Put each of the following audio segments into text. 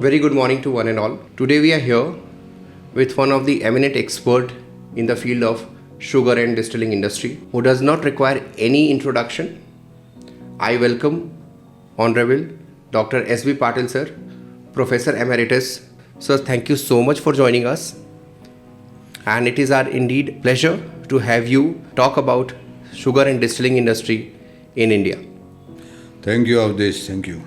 Very good morning to one and all. Today we are here with one of the eminent expert in the field of sugar and distilling industry who does not require any introduction. I welcome Honorable Dr. S.B. Patil sir, Professor Emeritus. Sir, thank you so much for joining us. And it is our indeed pleasure to have you talk about sugar and distilling industry in India. Thank you, Avdesh. Thank you.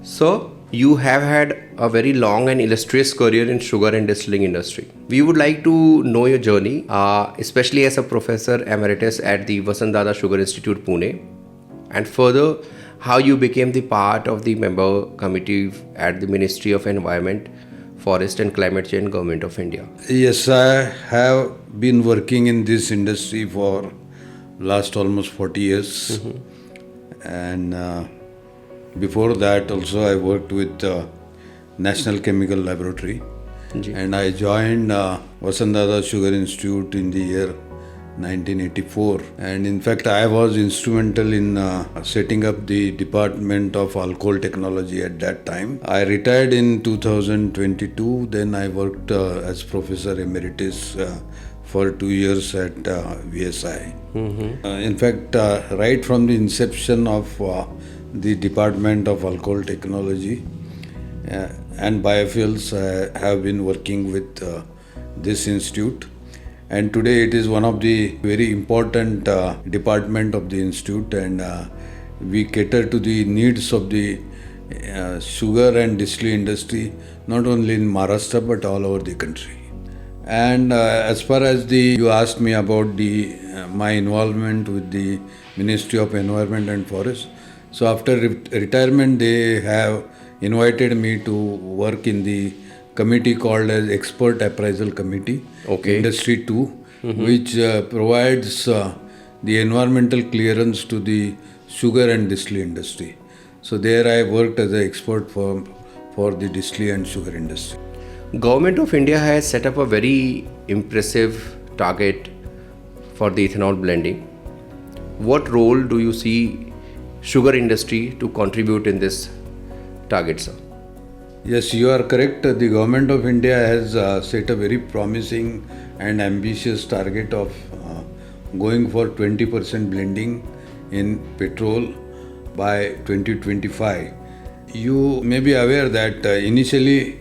So, you have had a very long and illustrious career in sugar and distilling industry. We would like to know your journey, especially as a Professor Emeritus at the Vasant Sugar Institute, Pune, and further how you became the part of the member committee at the Ministry of Environment, Forest and Climate Change, Government of India. Yes, I have been working in this industry for last almost 40 years. And before that also I worked with National Chemical Laboratory. And I joined Vasant Sugar Institute in the year 1984. And in fact, I was instrumental in setting up the Department of Alcohol Technology at that time. I retired in 2022. Then I worked as Professor Emeritus for 2 years at VSI. In fact, right from the inception of the Department of Alcohol Technology and Biofuels, I have been working with this institute. And today it is one of the very important department of the institute, and we cater to the needs of the sugar and distillery industry, not only in Maharashtra but all over the country. And as far as you asked me about my involvement with the Ministry of Environment and Forest. So after retirement, they have invited me to work in the committee called as Expert Appraisal Committee, Industry 2, which provides the environmental clearance to the sugar and distillery industry. So there I worked as an expert for the distillery and sugar industry. Government of India has set up a very impressive target for the ethanol blending. What role do you see sugar industry to contribute in this target, sir? Yes, you are correct. The Government of India has set a very promising and ambitious target of going for 20% blending in petrol by 2025. You may be aware that initially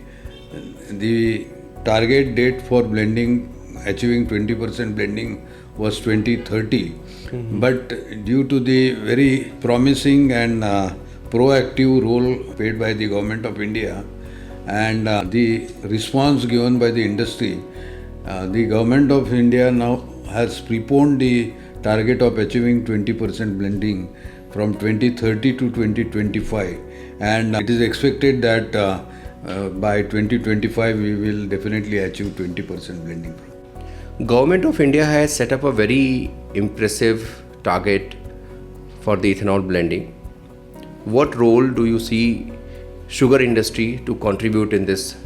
the target date for blending, achieving 20% blending was 2030. But due to the very promising and proactive role played by the Government of India and the response given by the industry, the Government of India now has preponed the target of achieving 20% blending from 2030 to 2025, and it is expected that by 2025 we will definitely achieve 20% blending. Government of India has set up a very impressive target for the ethanol blending. What role do you see sugar industry to contribute in this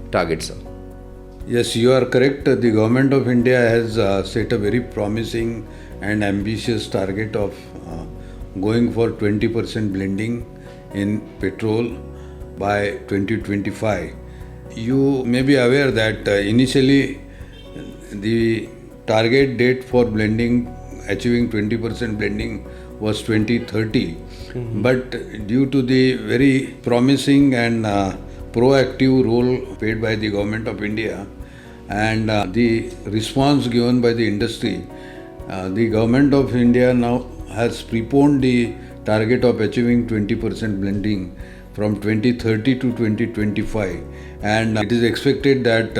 target, sir? Yes, you are correct. The Government of India has set a very promising and ambitious target of going for 20% blending in petrol by 2025. You may be aware that initially the target date for blending, achieving 20% blending was 2030. But due to the very promising and proactive role played by the Government of India and the response given by the industry, the Government of India now has preponed the target of achieving 20% blending from 2030 to 2025, and it is expected that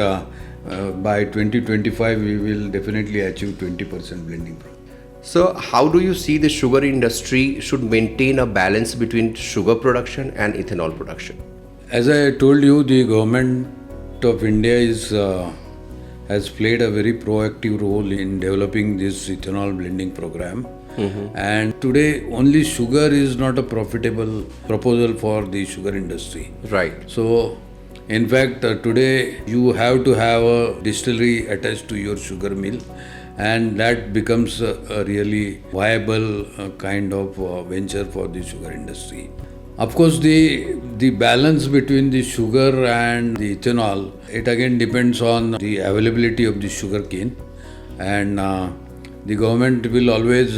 by 2025 we will definitely achieve 20% blending. So, how do you see the sugar industry should maintain a balance between sugar production and ethanol production? As I told you, the Government of India has played a very proactive role in developing this ethanol blending program. And today only sugar is not a profitable proposal for the sugar industry. Right. So in fact today you have to have a distillery attached to your sugar mill, and that becomes a really viable kind of venture for the sugar industry. Of course, the balance between the sugar and the ethanol, it again depends on the availability of the sugar cane, and the government will always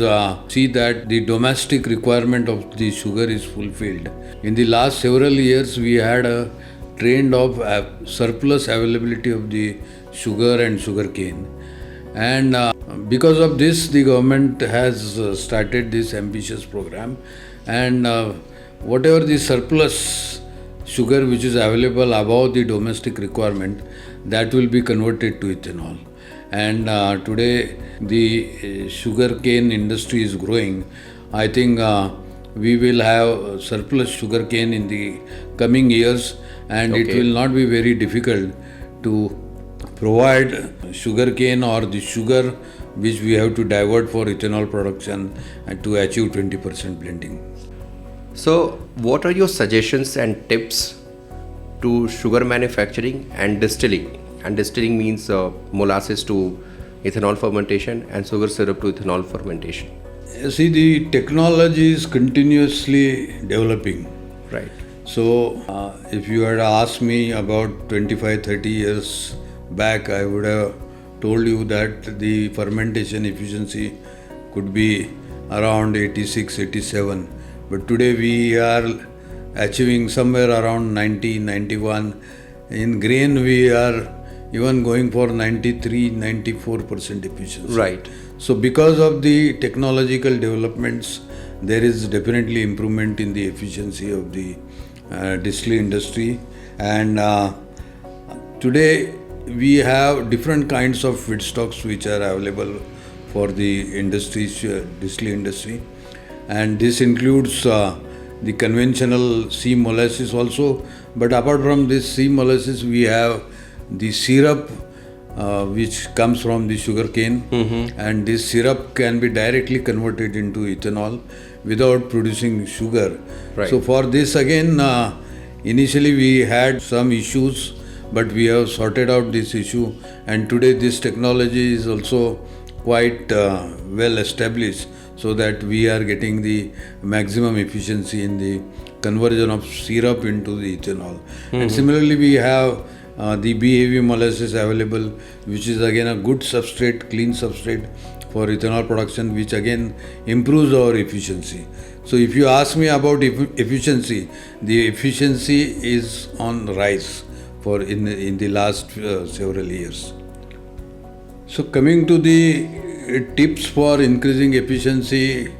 see that the domestic requirement of the sugar is fulfilled. In the last several years, we had a trend of surplus availability of the sugar and sugar cane, and because of this, the government has started this ambitious program, and whatever the surplus sugar which is available above the domestic requirement, that will be converted to ethanol. And today the sugar cane industry is growing. I think we will have surplus sugar cane in the coming years, and it will not be very difficult to provide sugar cane or the sugar which we have to divert for ethanol production and to achieve 20% blending. So, what are your suggestions and tips to sugar manufacturing and distilling? And distilling means molasses to ethanol fermentation and sugar syrup to ethanol fermentation. See, the technology is continuously developing. Right. So, if you had asked me about 25-30 years back, I would have told you that the fermentation efficiency could be around 86-87. But today we are achieving somewhere around 90-91. In grain we are even going for 93-94% efficiency. Right. So because of the technological developments, there is definitely improvement in the efficiency of the distillery industry. And today we have different kinds of feedstocks which are available for the distillery industry. And this includes the conventional C molasses also. But apart from this C molasses, we have the syrup which comes from the sugar cane, and this syrup can be directly converted into ethanol without producing sugar. Right. So for this again, initially we had some issues, but we have sorted out this issue, and today this technology is also quite well established, so that we are getting the maximum efficiency in the conversion of syrup into the ethanol. And similarly, we have the 𝐵 molasses available, which is again a good substrate, clean substrate for ethanol production, which again improves our efficiency. So if you ask me about efficiency, the efficiency is on rise for in the last several years. So coming to the tips for increasing efficiency,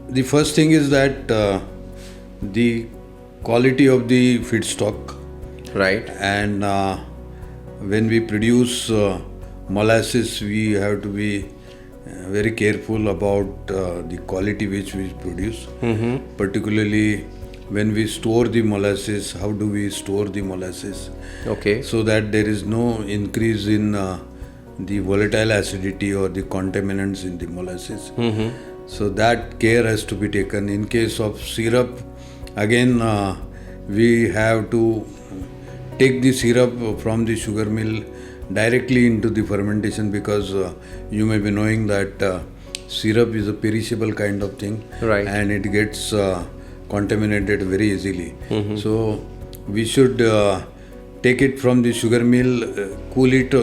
the first thing is that the quality of the feedstock. Right. And when we produce molasses, we have to be very careful about the quality which we produce. Particularly when we store the molasses, how do we store the molasses? Okay. So that there is no increase in the volatile acidity or the contaminants in the molasses. So that care has to be taken. In case of syrup, again we have to take the syrup from the sugar mill directly into the fermentation, because you may be knowing that syrup is a perishable kind of thing. Right. And it gets contaminated very easily. So we should take it from the sugar mill, cool it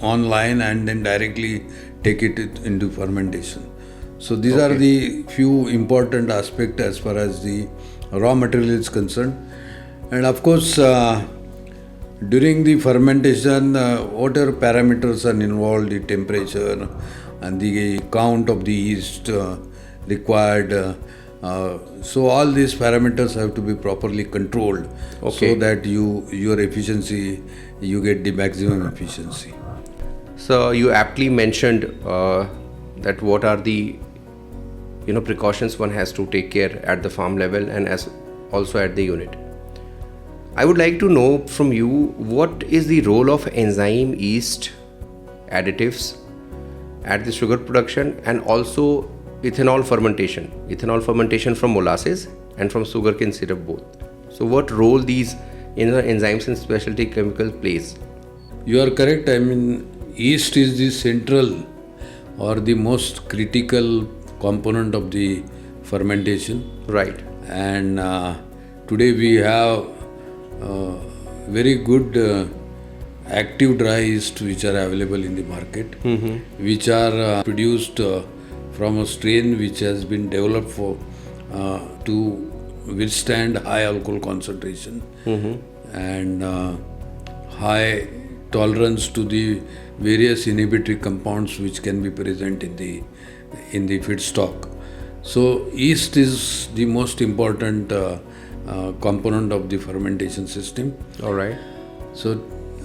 online, and then directly take it into fermentation. So these are the few important aspects as far as the raw material is concerned. And of course, during the fermentation, whatever parameters are involved, the temperature and the count of the yeast required, so all these parameters have to be properly controlled, so that your efficiency, you get the maximum efficiency. So you aptly mentioned that what are the precautions one has to take care at the farm level and as also at the unit. I would like to know from you, what is the role of enzyme, yeast, additives at the sugar production, and also ethanol fermentation from molasses and from sugarcane syrup both. So what role these enzymes and specialty chemicals plays? You are correct. I mean, yeast is the central or the most critical component of the fermentation. Right. And today we have very good active dry yeast which are available in the market, which are produced from a strain which has been developed for to withstand high alcohol concentration and high tolerance to the various inhibitory compounds which can be present in the feedstock. So yeast is the most important component of the fermentation system. All right. So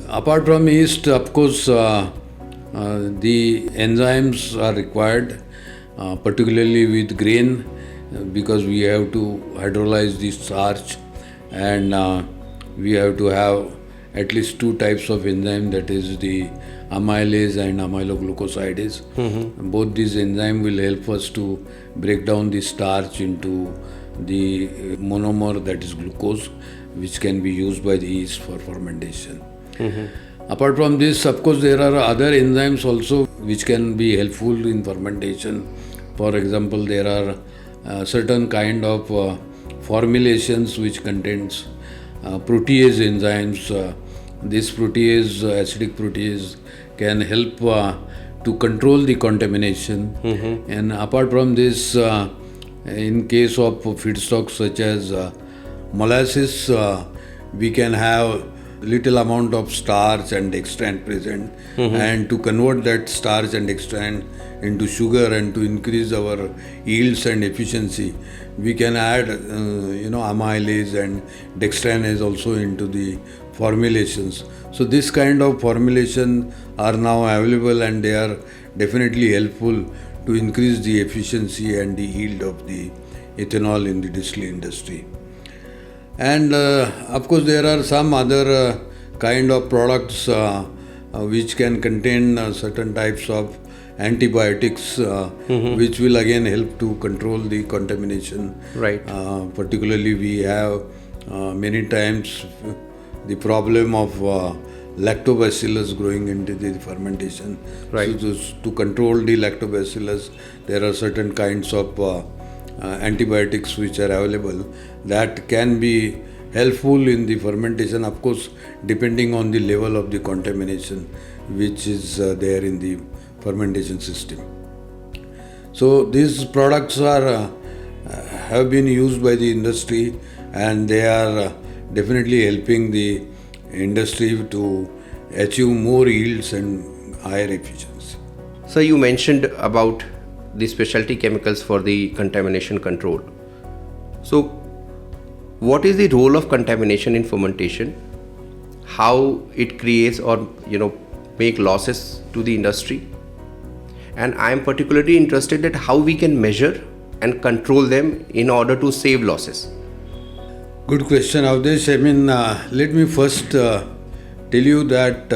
apart from yeast, of course, the enzymes are required, particularly with grain, because we have to hydrolyze the starch, and we have to have at least two types of enzyme, that is the amylase and amyloglucosidase. Both these enzymes will help us to break down the starch into the monomer, that is glucose, which can be used by the yeast for fermentation. Apart from this, of course, there are other enzymes also which can be helpful in fermentation. For example, there are certain kind of formulations which contains protease enzymes. This protease, acidic protease, can help to control the contamination. And apart from this, in case of feedstocks such as molasses, we can have little amount of starch and dextran present, and to convert that starch and dextran into sugar and to increase our yields and efficiency, we can add amylase and dextranase also into the formulations. So this kind of formulation are now available, and they are definitely helpful to increase the efficiency and the yield of the ethanol in the distillery industry. And of course, there are some other kind of products which can contain certain types of antibiotics, which will again help to control the contamination. Right. Particularly, we have many times the problem of lactobacillus growing into the fermentation. Right. So to control the lactobacillus, there are certain kinds of antibiotics which are available that can be helpful in the fermentation, of course, depending on the level of the contamination which is there in the fermentation system. So these products are have been used by the industry, and they are definitely helping the industry to achieve more yields and higher efficiency. So you mentioned about the specialty chemicals for the contamination control. So what is the role of contamination in fermentation? How it creates or make losses to the industry? And I am particularly interested that how we can measure and control them in order to save losses. Good question, Avdesh. Let me first tell you that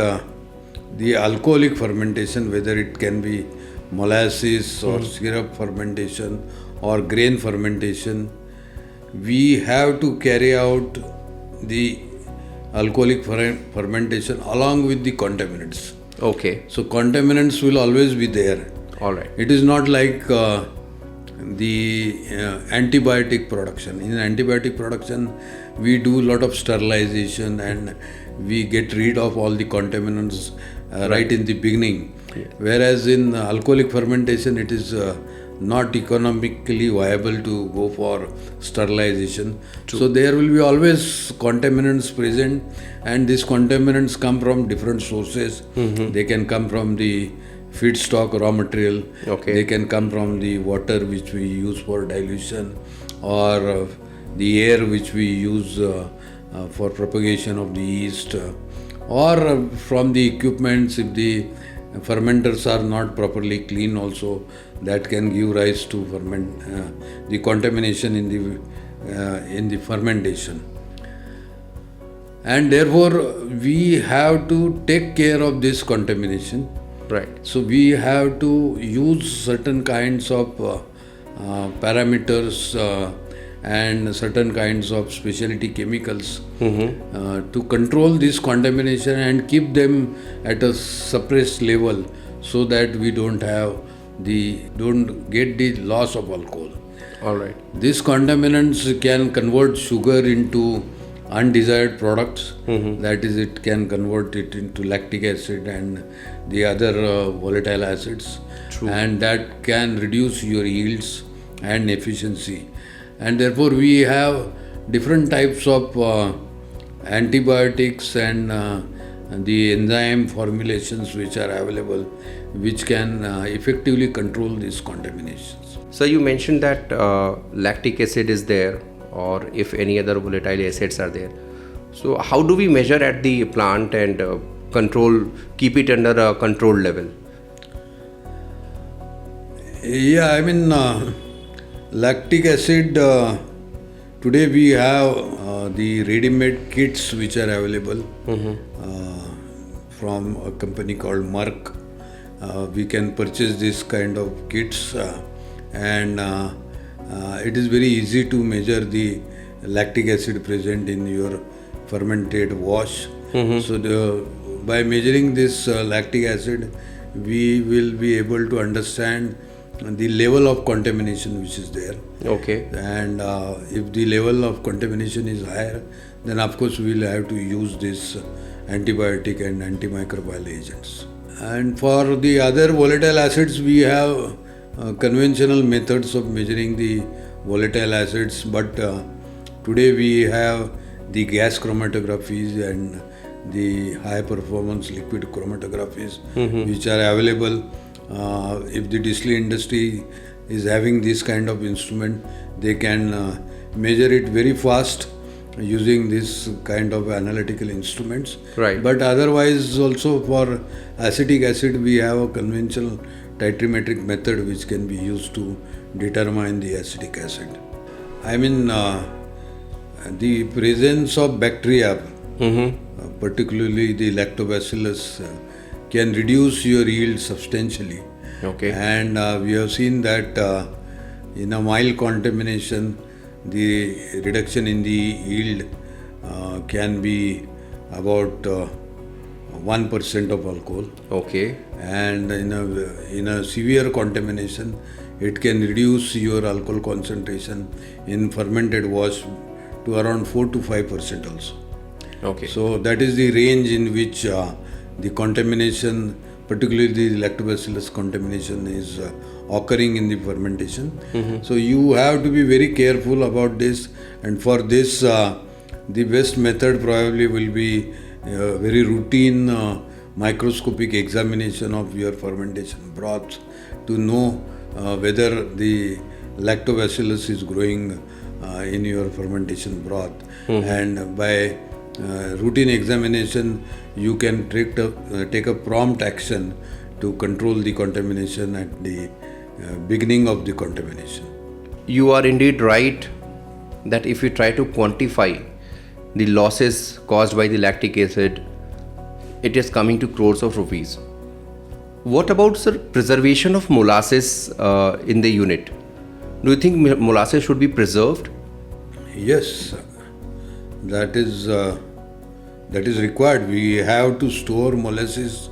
the alcoholic fermentation, whether it can be molasses or syrup fermentation or grain fermentation, we have to carry out the alcoholic fermentation along with the contaminants. Okay. So contaminants will always be there. All right. It is not like the antibiotic production. In antibiotic production, we do a lot of sterilization and we get rid of all the contaminants right in the beginning. Yeah. Whereas in alcoholic fermentation, it is not economically viable to go for sterilization. True. So there will be always contaminants present, and these contaminants come from different sources. They can come from the feedstock raw material. Okay. They can come from the water which we use for dilution, or the air which we use for propagation of the yeast, or from the equipments. If the fermenters are not properly clean also, that can give rise to the contamination in the fermentation. And therefore we have to take care of this contamination. Right. So we have to use certain kinds of parameters and certain kinds of specialty chemicals to control this contamination and keep them at a suppressed level, so that we don't get the loss of alcohol. All right. These contaminants can convert sugar into undesired products. That is, it can convert it into lactic acid and the other volatile acids. True. And that can reduce your yields and efficiency. And therefore, we have different types of antibiotics and the enzyme formulations which are available, which can effectively control these contaminations. So you mentioned that lactic acid is there, or if any other volatile acids are there. So how do we measure at the plant and keep it under a controlled level? Yeah, I mean, lactic acid, today we have the ready-made kits which are available from a company called 𝐼𝐻. We can purchase this kind of kits and it is very easy to measure the lactic acid present in your fermented wash. So by measuring this lactic acid, we will be able to understand the level of contamination which is there. Okay. And if the level of contamination is higher, then of course we will have to use this antibiotic and antimicrobial agents. And for the other volatile acids, we have conventional methods of measuring the volatile acids, but today we have the gas chromatographies and the high performance liquid chromatographies which are available. If the distillery industry is having this kind of instrument, they can measure it very fast using this kind of analytical instruments. Right. But otherwise also for acetic acid, we have a conventional titrimetric method which can be used to determine the acetic acid. I mean, the presence of bacteria, particularly the lactobacillus, can reduce your yield substantially. Okay. And we have seen that in a mild contamination, the reduction in the yield can be about 1% of alcohol. Okay. And in a severe contamination, it can reduce your alcohol concentration in fermented wash to around 4 to 5% also. Okay. So that is the range in which the contamination, particularly the lactobacillus contamination, is occurring in the fermentation. So you have to be very careful about this, and for this the best method probably will be very routine microscopic examination of your fermentation broth to know whether the lactobacillus is growing in your fermentation broth. And by routine examination, you can take a prompt action to control the contamination at the beginning of the contamination. You are indeed right that if you try to quantify the losses caused by the lactic acid, it is coming to crores of rupees. What about, sir, preservation of molasses in the unit? Do you think molasses should be preserved? Yes, that is required. We have to store molasses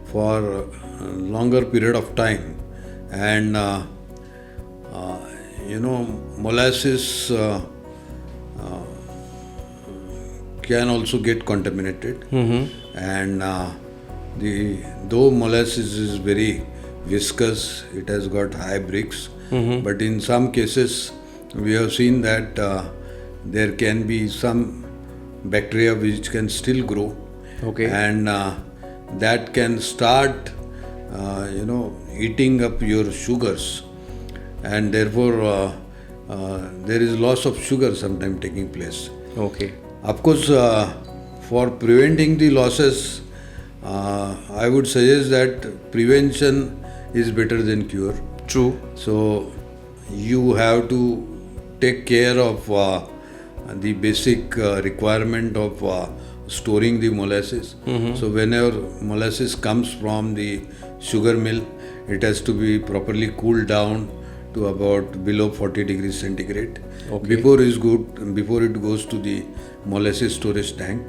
for a longer period of time, and molasses can also get contaminated. And though molasses is very viscous, it has got high bricks, but in some cases we have seen that there can be some bacteria which can still grow. Okay. And that can start eating up your sugars, and therefore there is loss of sugar sometimes taking place. Okay. Of course, for preventing the losses, I would suggest that prevention is better than cure. True. So you have to take care of the basic requirement of storing the molasses. So whenever molasses comes from the sugar mill, it has to be properly cooled down to about below 40 degrees centigrade before it goes to the molasses storage tank.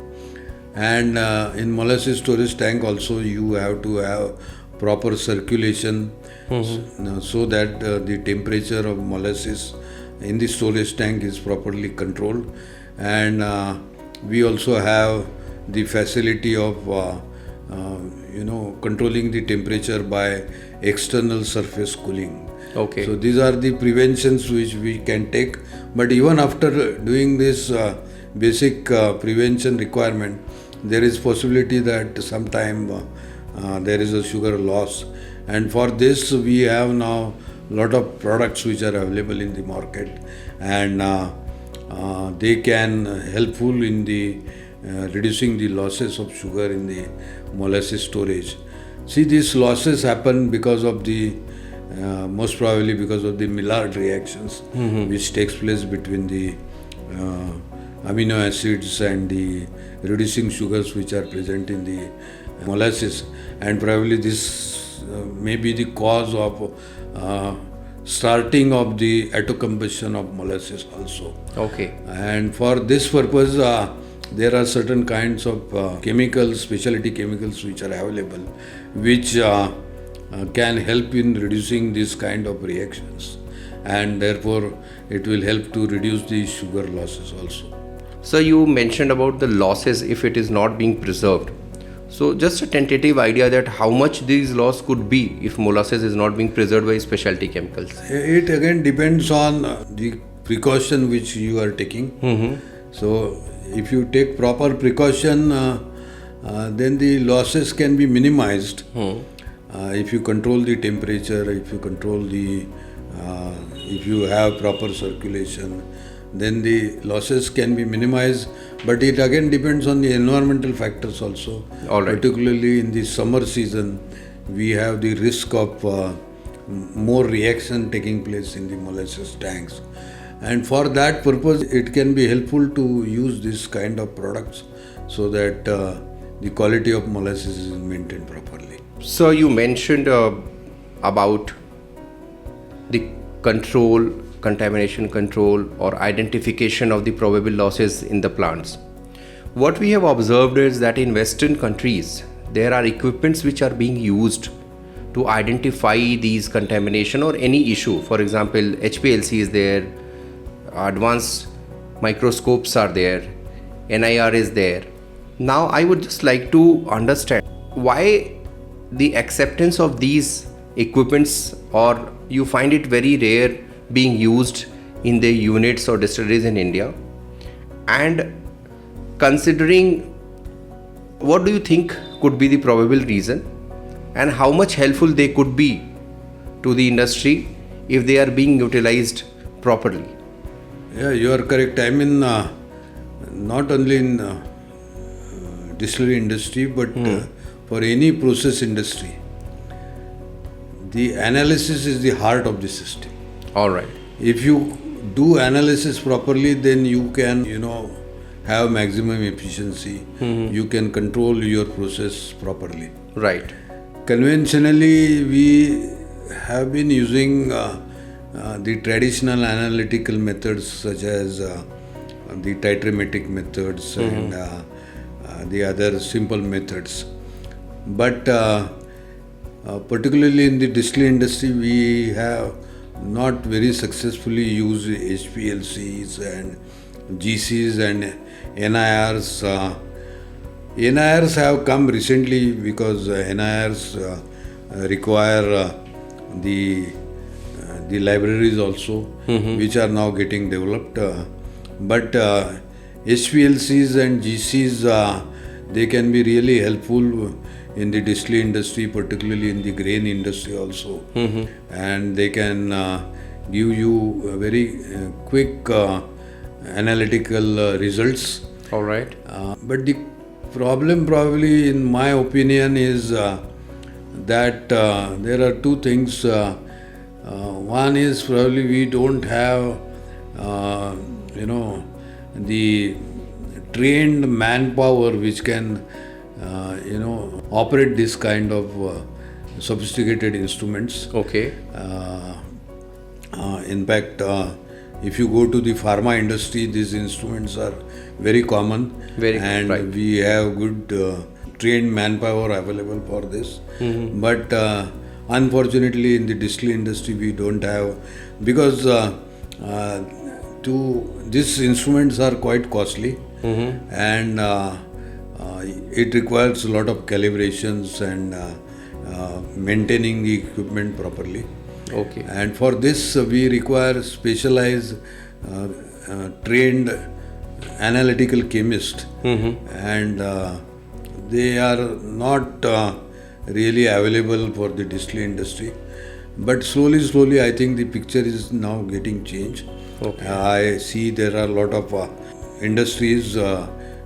And in molasses storage tank also you have to have proper circulation so that the temperature of molasses in the storage tank is properly controlled, and we also have the facility of controlling the temperature by external surface cooling. Okay. So these are the preventions which we can take. But even after doing this basic prevention requirement, there is possibility that sometime there is a sugar loss. And for this, we have now lot of products which are available in the market, and they can helpful in the reducing the losses of sugar in the molasses storage. See, these losses happen because of the most probably because of the Maillard reactions, which takes place between the amino acids and the reducing sugars which are present in the molasses, and probably this may be the cause of starting of the autocombustion of molasses also. Okay. And for this purpose, there are certain kinds of chemicals, specialty chemicals which are available, which can help in reducing this kind of reactions, and therefore it will help to reduce the sugar losses also. So you mentioned about the losses if it is not being preserved. So just a tentative idea that how much these loss could be if molasses is not being preserved by specialty chemicals. It again depends on the precaution which you are taking. So if you take proper precaution, then the losses can be minimized. If you control the temperature, if you control the, if you have proper circulation, then the losses can be minimized. But it again depends on the environmental factors also. All right. Particularly in the summer season, we have the risk of more reaction taking place in the molasses tanks. And for that purpose, it can be helpful to use this kind of products so that the quality of molasses is maintained properly. So you mentioned about the control, contamination control or identification of the probable losses in the plants. What we have observed is that in Western countries, there are equipments which are being used to identify these contamination or any issue. For example, HPLC is there, advanced microscopes are there, NIR is there. Now I would just like to understand why the acceptance of these equipments, or you find it very rare being used in the units or distilleries in India, and considering what do you think could be the probable reason and how much helpful they could be to the industry if they are being utilized properly? Yeah, you are correct. I mean, not only in distillery industry, but for any process industry, the analysis is the heart of the system. All right. If you do analysis properly, then you can, have maximum efficiency. You can control your process properly. Right. Conventionally, we have been using the traditional analytical methods such as the titrametric methods and the other simple methods. But particularly in the distillery industry, we have not very successfully used HPLCs and GCs and NIRs. NIRs have come recently because NIRs require the libraries also, which are now getting developed. But HPLCs and GCs, they can be really helpful in the distillery industry, particularly in the grain industry also. And they can give you very quick analytical results. All right. But the problem probably, in my opinion, is that there are two things. One is probably we don't have, the trained manpower which can, operate this kind of sophisticated instruments. Okay. In fact, if you go to the pharma industry, these instruments are very common. And right. We have good trained manpower available for this. But unfortunately, in the distillery industry, we don't have, because These instruments are quite costly, and it requires a lot of calibrations and maintaining the equipment properly. Okay. And for this, we require specialized, trained analytical chemists, and they are not really available for the distillery industry. But slowly, I think the picture is now getting changed. Okay. I see there are a lot of industries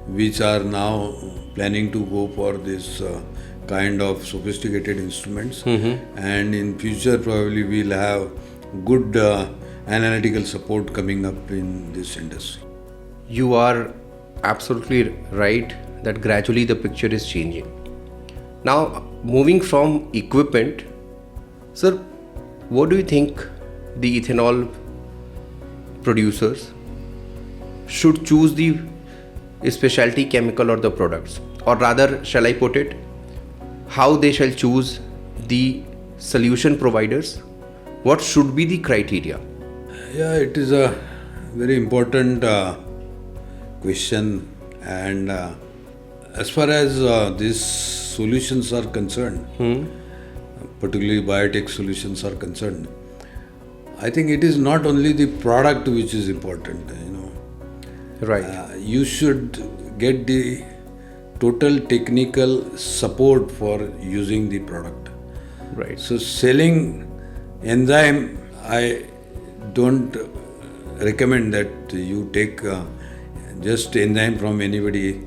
which are now planning to go for this kind of sophisticated instruments, and in future probably we'll have good analytical support coming up in this industry. You are absolutely right that gradually the picture is changing. Now, moving from equipment, sir, what do you think the ethanol producers should choose the specialty chemical or the products? Or rather, shall I put it, how they shall choose the solution providers? What should be the criteria? Yeah, it is a very important question, and as far as these solutions are concerned, particularly biotech solutions are concerned, I think it is not only the product which is important, Right. you should get the total technical support for using the product. Right. So selling enzyme, I don't recommend that you take just enzyme from anybody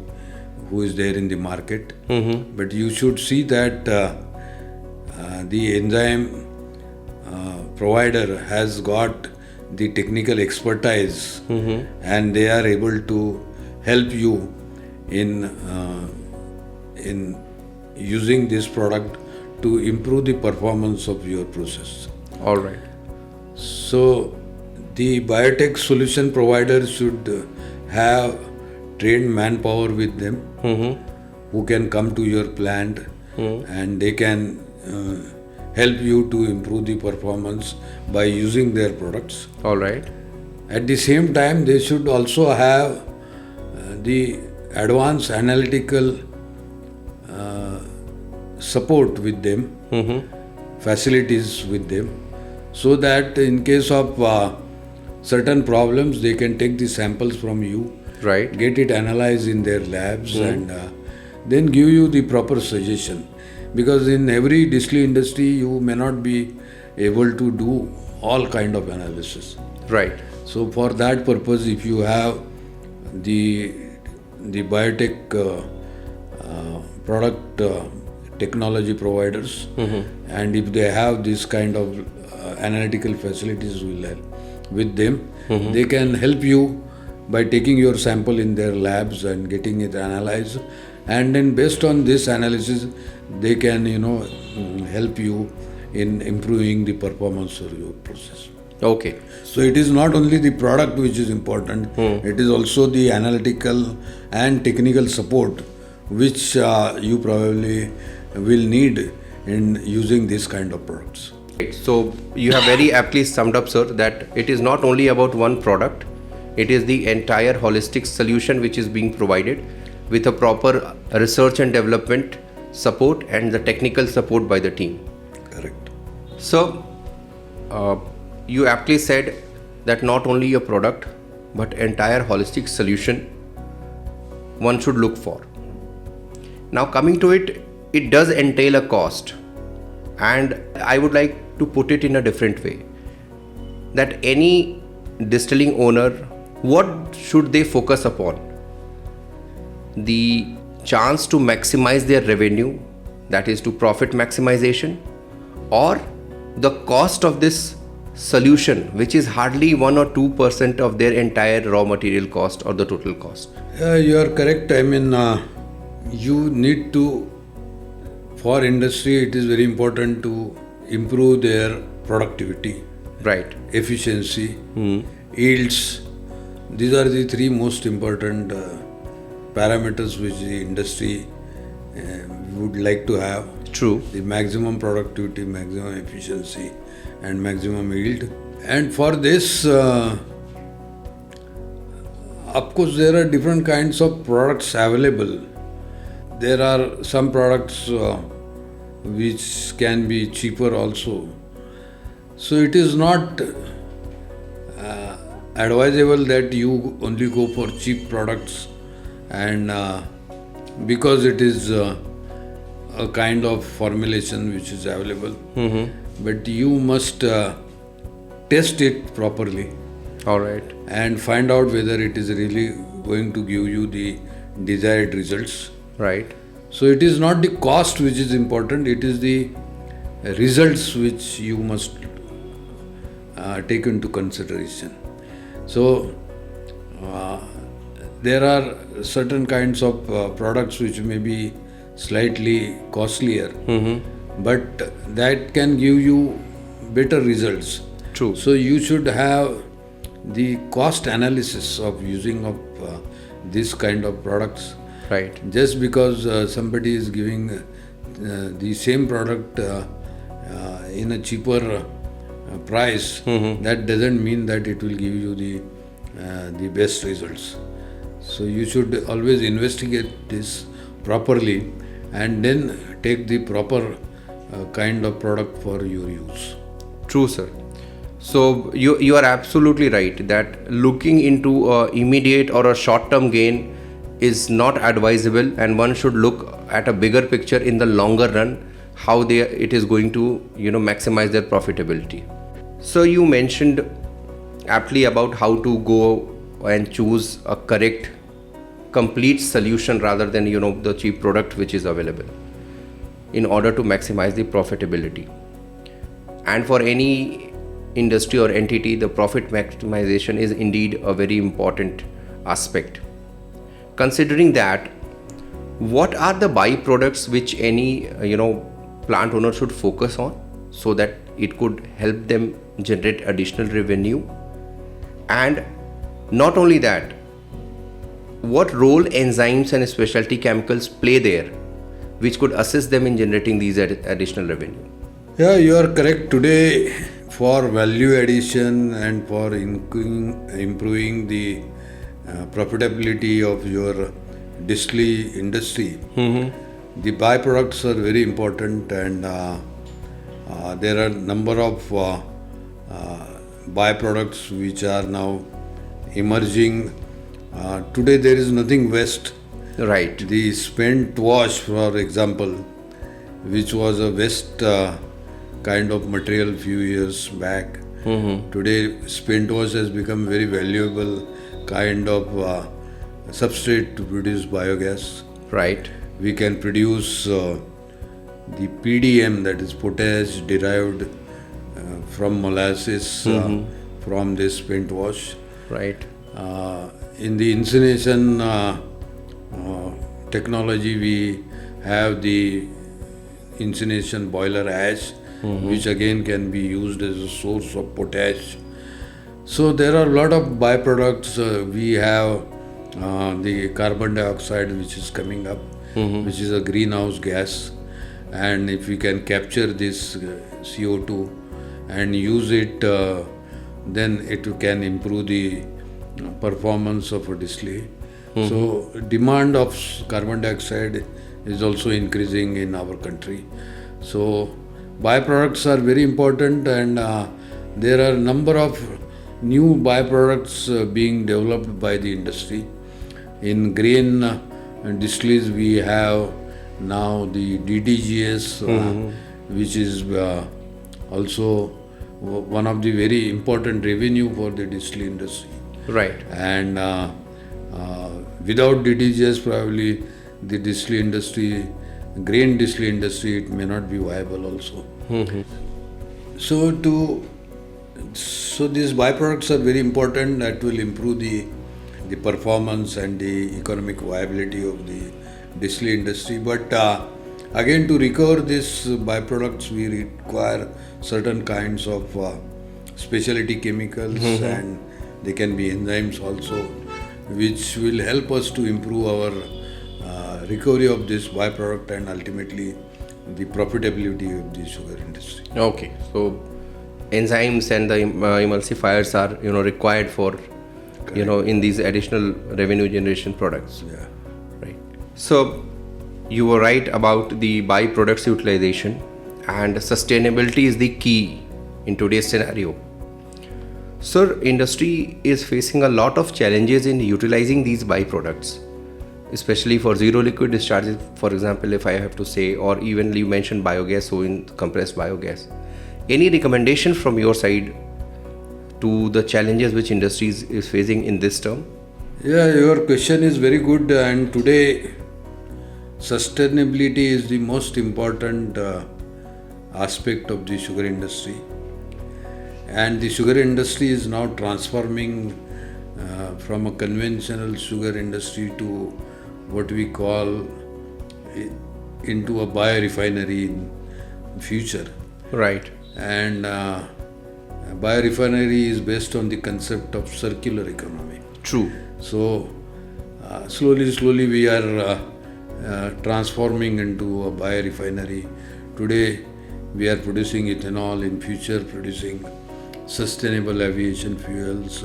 who is there in the market. But you should see that the enzyme provider has got the technical expertise, and they are able to help you in using this product to improve the performance of your process. All right. So the biotech solution provider should have trained manpower with them, who can come to your plant, and they can help you to improve the performance by using their products. All right. At the same time, they should also have the advanced analytical support with them, facilities with them, so that in case of certain problems, they can take the samples from you, Right. get it analyzed in their labs, and then give you the proper suggestion. Because in every distillery industry, you may not be able to do all kind of analysis. Right. So for that purpose, if you have the biotech product technology providers, and if they have this kind of analytical facilities with them, they can help you by taking your sample in their labs and getting it analyzed, and then based on this analysis, they can help you in improving the performance of your process. Okay. So it is not only the product which is important, it is also the analytical and technical support which you probably will need in using this kind of products. Right. So you have very aptly summed up, sir, that it is not only about one product, it is the entire holistic solution which is being provided with a proper research and development support and the technical support by the team. Correct. So, you aptly said that not only a product but entire holistic solution one should look for. Now coming to it, it does entail a cost, and I would like to put it in a different way, that any distilling owner, what should they focus upon? The chance to maximize their revenue, that is to profit maximization, or the cost of this solution, which is hardly 1 or 2% of their entire raw material cost or the total cost. You are correct. I mean, you need to, for industry, it is very important to improve their productivity, Right. efficiency, yields. These are the three most important parameters which the industry would like to have. True. The maximum productivity, maximum efficiency, and maximum yield. And for this, of course, there are different kinds of products available. There are some products which can be cheaper also. So it is not advisable that you only go for cheap products, and because it is a kind of formulation which is available. But you must test it properly. All right. And find out whether it is really going to give you the desired results. Right. So it is not the cost which is important, it is the results which you must take into consideration. So there are certain kinds of products which may be slightly costlier, but that can give you better results. True. So you should have the cost analysis of using of this kind of products. Right. Just because somebody is giving the same product in a cheaper price, that doesn't mean that it will give you the best results. So you should always investigate this properly and then take the proper kind of product for your use. True, sir. So you are absolutely right that looking into a immediate or a short-term gain is not advisable, and one should look at a bigger picture in the longer run, how it is going to maximize their profitability. So you mentioned aptly about how to go and choose a correct, complete solution rather than the cheap product which is available, in order to maximize the profitability. And for any industry or entity, the profit maximization is indeed a very important aspect. Considering that, what are the byproducts which any plant owner should focus on so that it could help them generate additional revenue? And not only that, what role enzymes and specialty chemicals play there, which could assist them in generating these additional revenue? Yeah, you are correct. Today, for value addition and for improving the profitability of your distillery industry, the byproducts are very important, and there are number of byproducts which are now emerging. Today there is nothing waste. Right. The spent wash, for example, which was a waste kind of material few years back. Today spent wash has become very valuable kind of substrate to produce biogas. Right. We can produce the PDM, that is potash derived from molasses from this spent wash. Right. In the incineration technology, we have the incineration boiler ash, which again can be used as a source of potash. So there are a lot of byproducts. We have the carbon dioxide which is coming up, which is a greenhouse gas, and if we can capture this CO2 and use it, then it can improve the performance of a distillery. So demand of carbon dioxide is also increasing in our country. So byproducts are very important, and there are a number of new byproducts being developed by the industry. In grain distilleries, we have now the DDGS, which is also one of the very important revenue for the distillery industry. Right. And without DDGS, probably the distillery industry, grain distillery industry, it may not be viable also. So these byproducts are very important. That will improve the performance and the economic viability of the distillery industry. But again, to recover these byproducts, we require certain kinds of specialty chemicals, and they can be enzymes also, which will help us to improve our recovery of this byproduct and ultimately the profitability of the sugar industry. Okay. So enzymes and the emulsifiers are required for in these additional revenue generation products. Yeah. Right. So you were right about the byproducts utilization, and sustainability is the key in today's scenario. Sir, industry is facing a lot of challenges in utilizing these byproducts, especially for zero liquid discharges, for example, if I have to say, or even you mentioned biogas, so in compressed biogas. Any recommendation from your side to the challenges which industries is facing in this term? Yeah, your question is very good, and today sustainability is the most important aspect of the sugar industry. And the sugar industry is now transforming from a conventional sugar industry to what we call into a biorefinery in future. Right. And biorefinery is based on the concept of circular economy. True. So slowly we are transforming into a biorefinery. Today we are producing ethanol, in future producing sustainable aviation fuels.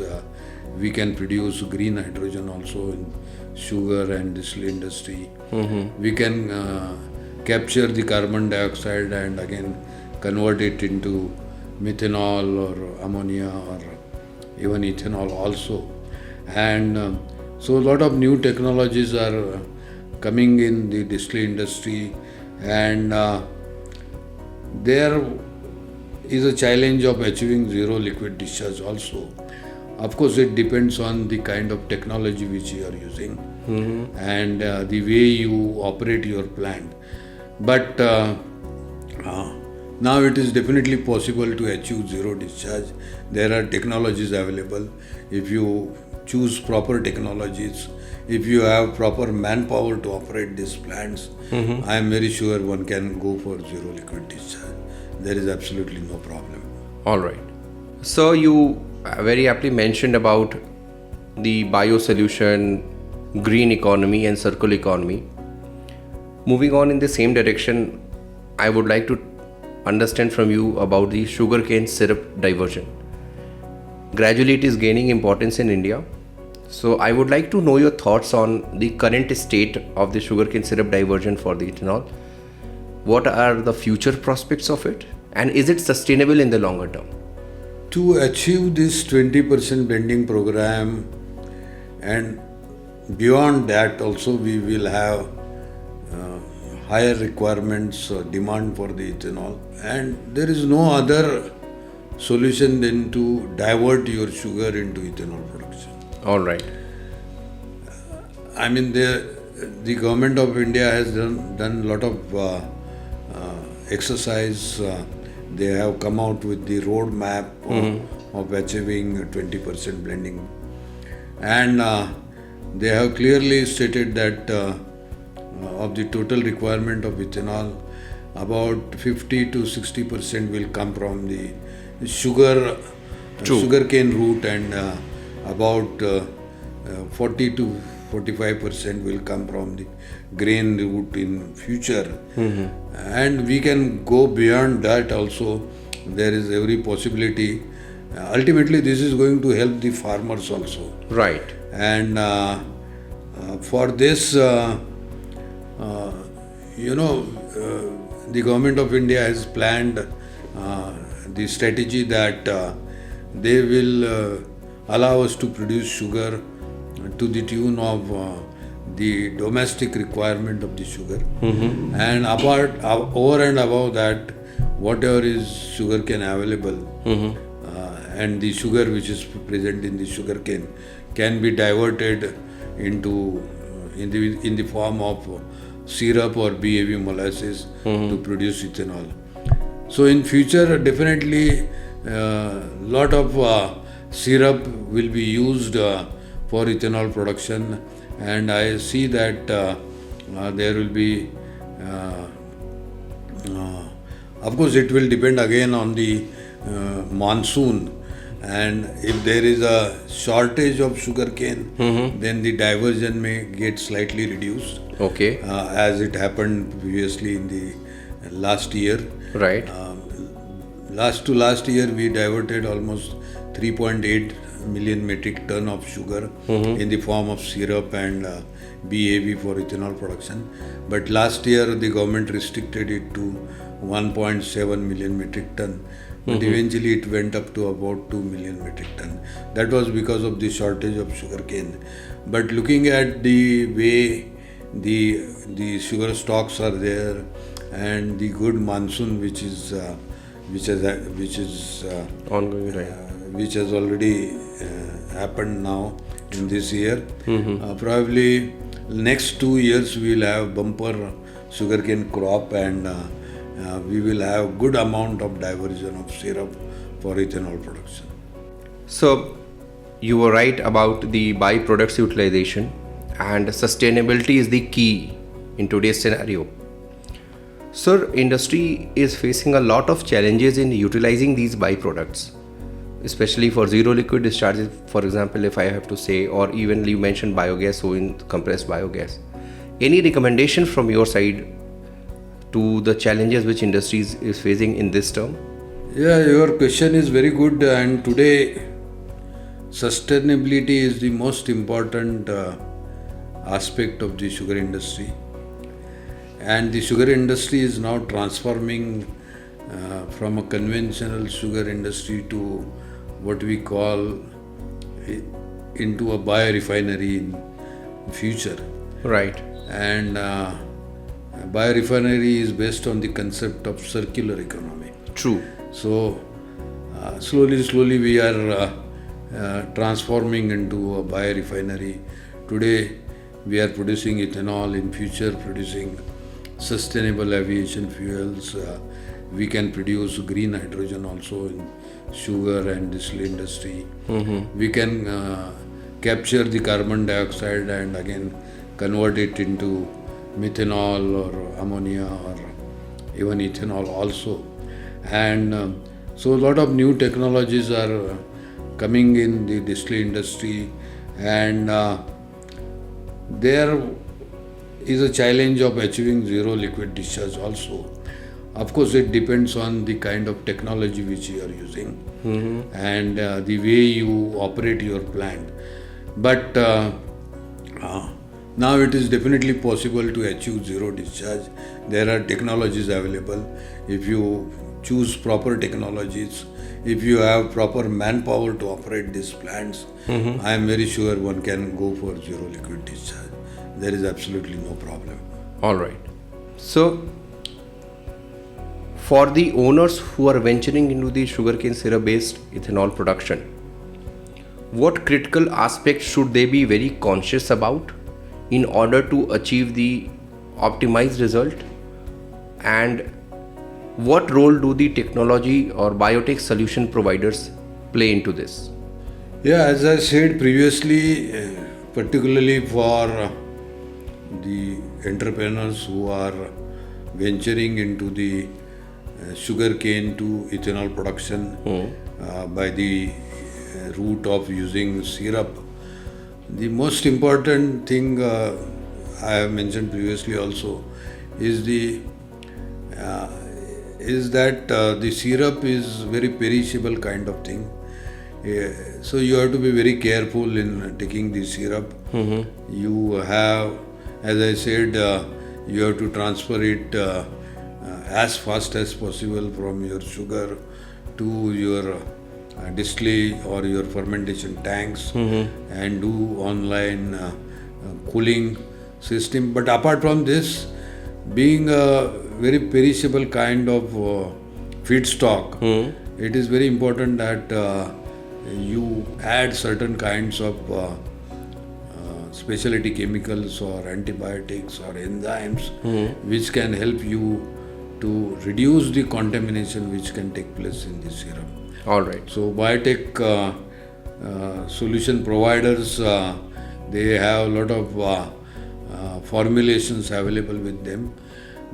We can produce green hydrogen also in sugar and distillery industry. We can capture the carbon dioxide and again convert it into methanol or ammonia or even ethanol also. And so a lot of new technologies are coming in the distillery industry, and there is a challenge of achieving zero liquid discharge also. Of course, it depends on the kind of technology which you are using and the way you operate your plant. But now it is definitely possible to achieve zero discharge. There are technologies available. If you choose proper technologies, if you have proper manpower to operate these plants, I am very sure one can go for zero liquid discharge. There is absolutely no problem. All right. So you very aptly mentioned about the biosolution, green economy and circular economy. Moving on in the same direction, I would like to understand from you about the sugarcane syrup diversion. Gradually it is gaining importance in India. So I would like to know your thoughts on the current state of the sugarcane syrup diversion for the ethanol. What are the future prospects of it, and is it sustainable in the longer term? To achieve this 20% blending program, and beyond that also we will have higher requirements or demand for the ethanol, and there is no other solution than to divert your sugar into ethanol production. All right. I mean, the government of India has done a lot of exercise. They have come out with the roadmap of achieving 20% blending, and they have clearly stated that of the total requirement of ethanol, about 50 to 60% will come from the sugarcane root, and about 40 to 45% will come from the grain root in future. And we can go beyond that also. There is every possibility. Ultimately, this is going to help the farmers also. Right. And for this, the government of India has planned the strategy that they will allow us to produce sugar to the tune of the domestic requirement of the sugar. And over and above that, whatever is sugarcane available, and the sugar which is present in the sugarcane can be diverted into in the form of syrup or BAV molasses to produce ethanol. So in future, definitely lot of syrup will be used for ethanol production, and I see that there will be, of course it will depend again on the monsoon, and if there is a shortage of sugarcane, then the diversion may get slightly reduced. Okay. As it happened previously in the last year. Right. last year we diverted almost 3.8 million metric ton of sugar in the form of syrup and BAV for ethanol production. But last year the government restricted it to 1.7 million metric ton. But eventually it went up to about 2 million metric ton. That was because of the shortage of sugarcane. But looking at the way the sugar stocks are there and the good monsoon which is Ongoing, right? which has already happened now in this year. Probably next 2 years we will have bumper sugarcane crop and we will have good amount of diversion of syrup for ethanol production. So, you were right about the byproducts utilization, and sustainability is the key in today's scenario. Sir, industry is facing a lot of challenges in utilizing these byproducts, especially for zero liquid discharges, for example, if I have to say, or even you mentioned biogas, so in compressed biogas. Any recommendation from your side to the challenges which industry is facing in this term? Yeah, your question is very good, and today sustainability is the most important aspect of the sugar industry. And the sugar industry is now transforming from a conventional sugar industry to what we call into a biorefinery in future. Right. And biorefinery is based on the concept of circular economy. True. So slowly we are transforming into a biorefinery. Today we are producing ethanol, in future producing sustainable aviation fuels. We can produce green hydrogen also in sugar and distillery industry. We can capture the carbon dioxide and again convert it into methanol or ammonia or even ethanol also. And so a lot of new technologies are coming in the distillery industry, and there is a challenge of achieving zero liquid discharge also. Of course, it depends on the kind of technology which you are using and the way you operate your plant. But now it is definitely possible to achieve zero discharge. There are technologies available. If you choose proper technologies, if you have proper manpower to operate these plants, I am very sure one can go for zero liquid discharge. There is absolutely no problem. All right. So, for the owners who are venturing into the sugarcane syrup-based ethanol production, what critical aspects should they be very conscious about in order to achieve the optimized result? And what role do the technology or biotech solution providers play into this? Yeah, as I said previously, particularly for the entrepreneurs who are venturing into the sugarcane to ethanol production by the route of using syrup, the most important thing I have mentioned previously also is that the syrup is very perishable kind of thing. So you have to be very careful in taking the syrup. You have, as I said, you have to transfer it as fast as possible from your sugar to your distillery or your fermentation tanks and do online cooling system. But apart from this, being a very perishable kind of feedstock, it is very important that you add certain kinds of specialty chemicals or antibiotics or enzymes which can help you to reduce the contamination which can take place in the syrup. All right. So biotech solution providers, they have a lot of formulations available with them.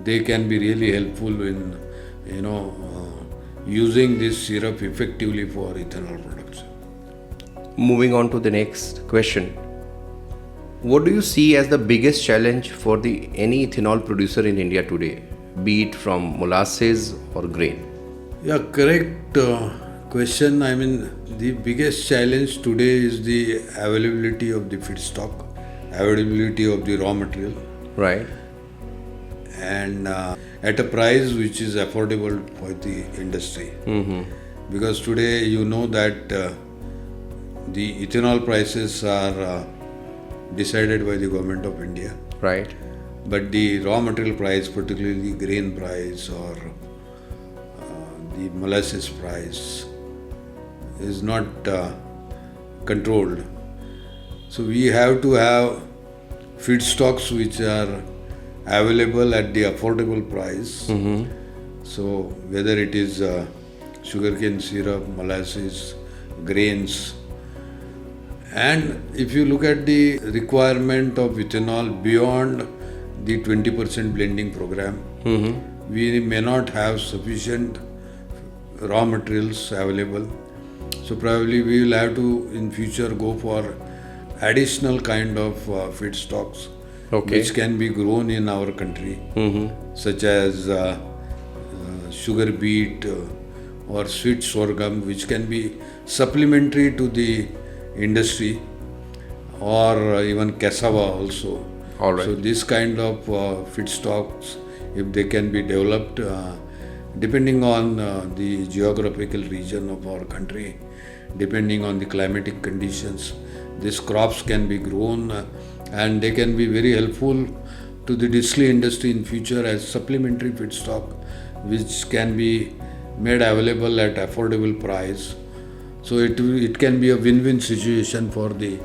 They can be really helpful in using this syrup effectively for ethanol production. Moving on to the next question. What do you see as the biggest challenge for any ethanol producer in India today, be it from molasses or grain? Yeah, correct question. I mean, the biggest challenge today is the availability of the feedstock, availability of the raw material, Right. and at a price which is affordable for the industry. Because today you know that the ethanol prices are decided by the government of India, Right. but the raw material price, particularly grain price or the molasses price, is not controlled. So we have to have feedstocks which are available at the affordable price. So whether it is sugarcane syrup, molasses, grains, and if you look at the requirement of ethanol beyond the 20% blending program, we may not have sufficient raw materials available. So probably we will have to in future go for additional kind of feedstocks Okay. which can be grown in our country, such as sugar beet or sweet sorghum, which can be supplementary to the industry, or even cassava also. All right. So this kind of feedstocks, if they can be developed, depending on the geographical region of our country, depending on the climatic conditions, these crops can be grown and they can be very helpful to the distillery industry in future as supplementary feedstock, which can be made available at affordable price. So it can be a win-win situation for the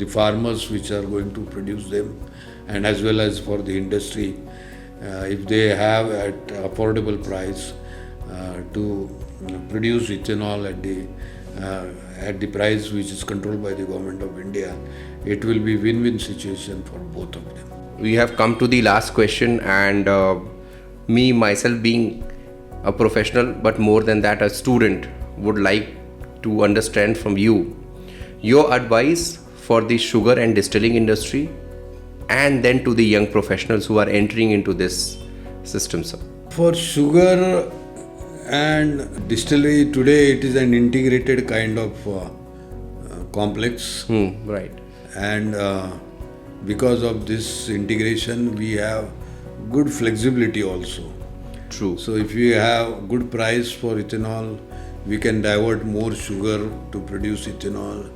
farmers which are going to produce them, and as well as for the industry if they have at affordable price to produce ethanol at the price which is controlled by the government of India. It will be win-win situation for both of them. We have come to the last question, and me myself being a professional, but more than that a student, would like to understand from you your advice for the sugar and distilling industry, and then to the young professionals who are entering into this system, sir. For sugar and distillery, today it is an integrated kind of complex. Right. And because of this integration, we have good flexibility also. True. So if we have good price for ethanol, we can divert more sugar to produce ethanol.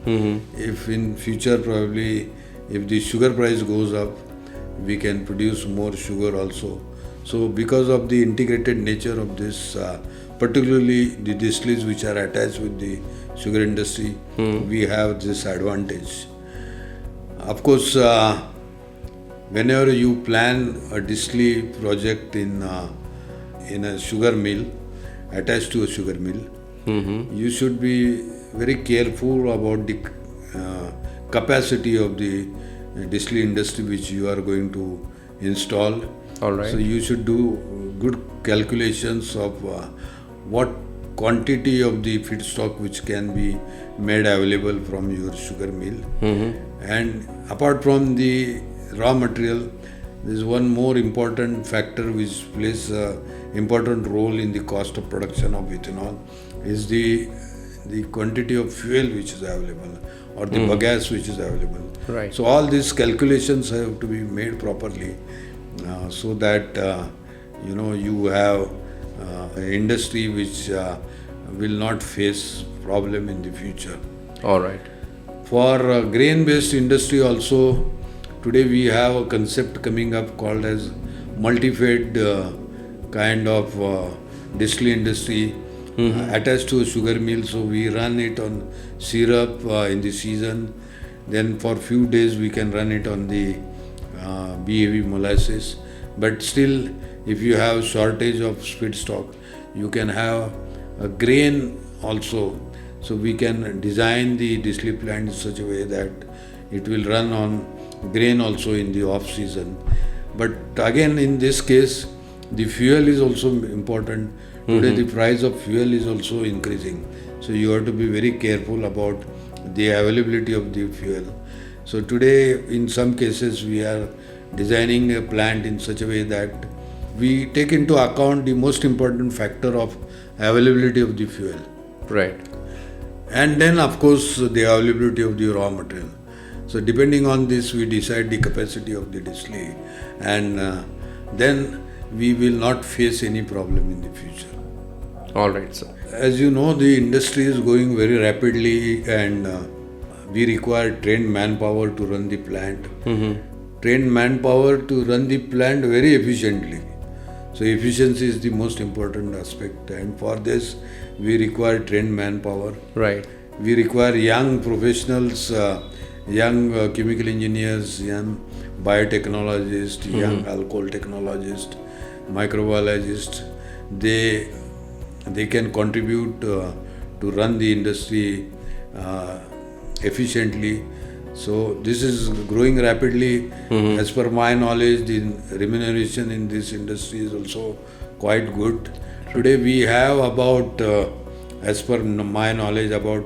If in future probably if the sugar price goes up, we can produce more sugar also. So because of the integrated nature of this, particularly the distilleries which are attached with the sugar industry, we have this advantage. Of course, whenever you plan a distillery project in a sugar mill, attached to a sugar mill, you should be very careful about the capacity of the distillery industry which you are going to install. All right. So you should do good calculations of what quantity of the feedstock which can be made available from your sugar mill. And apart from the raw material, there is one more important factor which plays an important role in the cost of production of ethanol, is the quantity of fuel which is available, or the bagasse which is available. Right. So all these calculations have to be made properly so that you have an industry which will not face problem in the future. All right. For grain-based industry also, today we have a concept coming up called as multi-fed kind of distillery industry attached to a sugar mill. So we run it on syrup in the season. Then for few days we can run it on the BAV molasses. But still, if you have shortage of feedstock, you can have a grain also. So we can design the distillery plant in such a way that it will run on grain also in the off season. But again, in this case, the fuel is also important. Today the price of fuel is also increasing. So you have to be very careful about the availability of the fuel. So today, in some cases, we are designing a plant in such a way that we take into account the most important factor of availability of the fuel. Right. And then, of course, the availability of the raw material. So depending on this, we decide the capacity of the distillery, and then we will not face any problem in the future. All right, sir. As you know, the industry is going very rapidly, and we require trained manpower to run the plant. Trained manpower to run the plant very efficiently. So efficiency is the most important aspect, and for this we require trained manpower. Right. We require young professionals, young chemical engineers, young biotechnologists, young alcohol technologists, microbiologists. They can contribute to run the industry efficiently. So this is growing rapidly. As per my knowledge, the remuneration in this industry is also quite good. Today we have about, as per my knowledge, about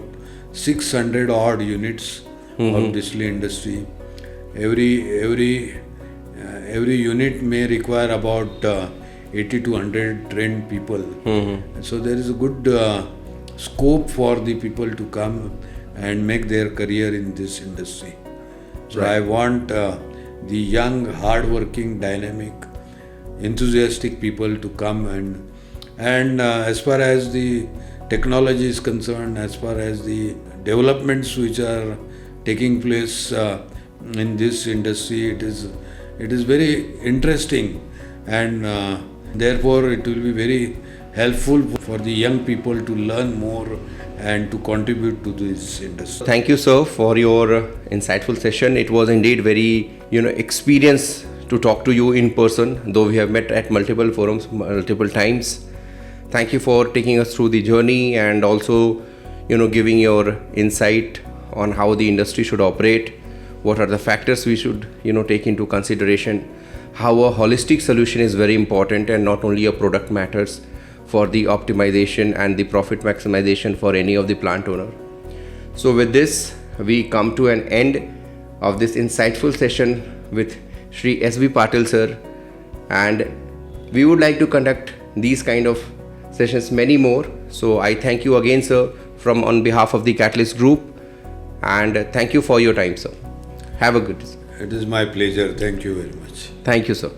600 odd units of distillery industry. Every unit may require about 80 to 100 trained people. So there is a good scope for the people to come and make their career in this industry. So I want the young, hard-working, dynamic, enthusiastic people to come, and as far as the technology is concerned, as far as the developments which are taking place in this industry, it is very interesting, and therefore it will be very helpful for the young people to learn more and to contribute to this industry. Thank you, sir, for your insightful session. It was indeed very, experience to talk to you in person, though we have met at multiple forums, multiple times. Thank you for taking us through the journey, and also, giving your insight on how the industry should operate, what are the factors we should, take into consideration, how a holistic solution is very important, and not only a product matters for the optimization and the profit maximization for any of the plant owner. So with this, we come to an end of this insightful session with Shri S.B. Patil sir, and we would like to conduct these kind of sessions many more. So I thank you again, sir, on behalf of the Catalyst Group, and thank you for your time, sir. Have a good day. It is my pleasure. Thank you very much. Thank you, sir.